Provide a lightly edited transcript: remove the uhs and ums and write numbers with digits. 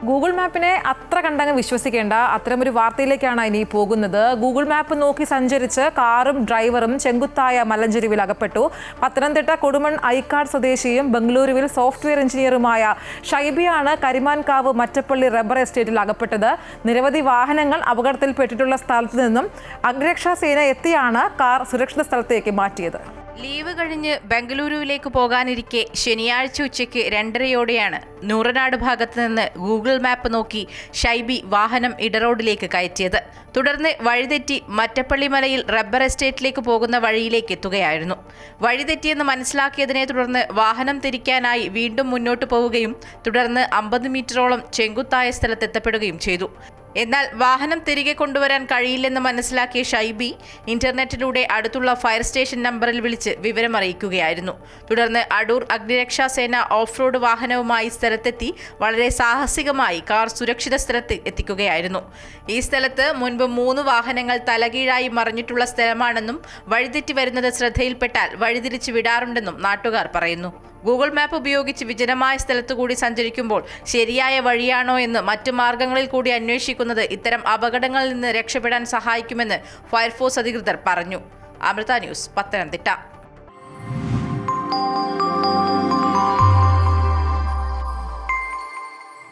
Google മാപ്പിനെ അത്ര കണ്ടങ്ങ് വിശ്വസിക്കേണ്ട അത്തരമൊരു വാർത്തയിലേക്കാണ് ഇനി പോകുന്നത്. ഗൂഗിൾ മാപ്പ് നോക്കി സഞ്ചരിച്ച് കാറും ഡ്രൈവറും ചെങ്കുത്തായ മലഞ്ചെരുവിൽ അകപ്പെട്ടു. പത്തനംതിട്ട കൊടുമൺ ഐക്കാട് സ്വദേശിയും ബംഗളൂരുവിൽ സോഫ്റ്റ്വെയർ എഞ്ചിനീയറുമായ ഷൈബിയാണ് കരിമാൻകാവ് മറ്റപ്പള്ളി റബ്ബർ എസ്റ്റേറ്റിൽ അകപ്പെട്ടത്. നിരവധി വാഹനങ്ങൾ അപകടത്തിൽപ്പെട്ടിട്ടുള്ള സ്ഥലത്ത് നിന്നും അഗ്നിരക്ഷാസേന എത്തിയാണ് കാർ സുരക്ഷിത സ്ഥലത്തേക്ക് മാറ്റിയത്. ലീവ് കഴിഞ്ഞ് ബംഗളൂരുവിലേക്ക് പോകാനിരിക്കെ ശനിയാഴ്ച ഉച്ചയ്ക്ക് 2:30യോടെയാണ് നൂറനാട് ഭാഗത്ത് നിന്ന് ഗൂഗിൾ മാപ്പ് നോക്കി ഷൈബി വാഹനം ഇടറോഡിലേക്ക് കയറ്റിയത്. തുടർന്ന് വഴിതെറ്റി മറ്റപ്പള്ളി മലയിൽ റബ്ബർ എസ്റ്റേറ്റിലേക്ക് പോകുന്ന വഴിയിലേക്ക് എത്തുകയായിരുന്നു. വഴിതെറ്റിയെന്ന് മനസ്സിലാക്കിയതിനെ തുടർന്ന് വാഹനം തിരിക്കാനായി വീണ്ടും മുന്നോട്ട് പോവുകയും തുടർന്ന് 50 മീറ്ററോളം ചെങ്കുത്തായ സ്ഥലത്തെത്തപ്പെടുകയും ചെയ്തു. എന്നാൽ വാഹനം തിരികെ കൊണ്ടുവരാൻ കഴിയില്ലെന്ന് മനസ്സിലാക്കിയ ഷൈബി ഇന്റർനെറ്റിലൂടെ അടുത്തുള്ള ഫയർ സ്റ്റേഷൻ നമ്പറിൽ വിളിച്ച് വിവരമറിയിക്കുകയായിരുന്നു. തുടർന്ന് അടൂർ അഗ്നിരക്ഷാസേന ഓഫ് റോഡ് വാഹനവുമായി സ്ഥലത്തെത്തി വളരെ സാഹസികമായി കാർ സുരക്ഷിത സ്ഥലത്ത് എത്തിക്കുകയായിരുന്നു. ഈ സ്ഥലത്ത് മുൻപ് 3 വാഹനങ്ങൾ തലകീഴായി മറിഞ്ഞിട്ടുള്ള സ്ഥലമാണെന്നും വഴിതെറ്റി വരുന്നത് ശ്രദ്ധയിൽപ്പെട്ടാൽ വഴിതിരിച്ച് വിടാറുണ്ടെന്നും നാട്ടുകാർ പറയുന്നു. ഗൂഗിൾ മാപ്പ് ഉപയോഗിച്ച് വിജനമായ സ്ഥലത്തുകൂടി സഞ്ചരിക്കുമ്പോൾ ശരിയായ വഴിയാണോ എന്ന് മറ്റു മാർഗങ്ങളിൽ കൂടി അന്വേഷിക്കുന്നത് ഇത്തരം അപകടങ്ങളിൽ നിന്ന് രക്ഷപ്പെടാൻ സഹായിക്കുമെന്ന് ഫയർഫോഴ്സ് അധികൃതർ പറഞ്ഞു. അമൃത ന്യൂസ്, പത്തനംതിട്ട.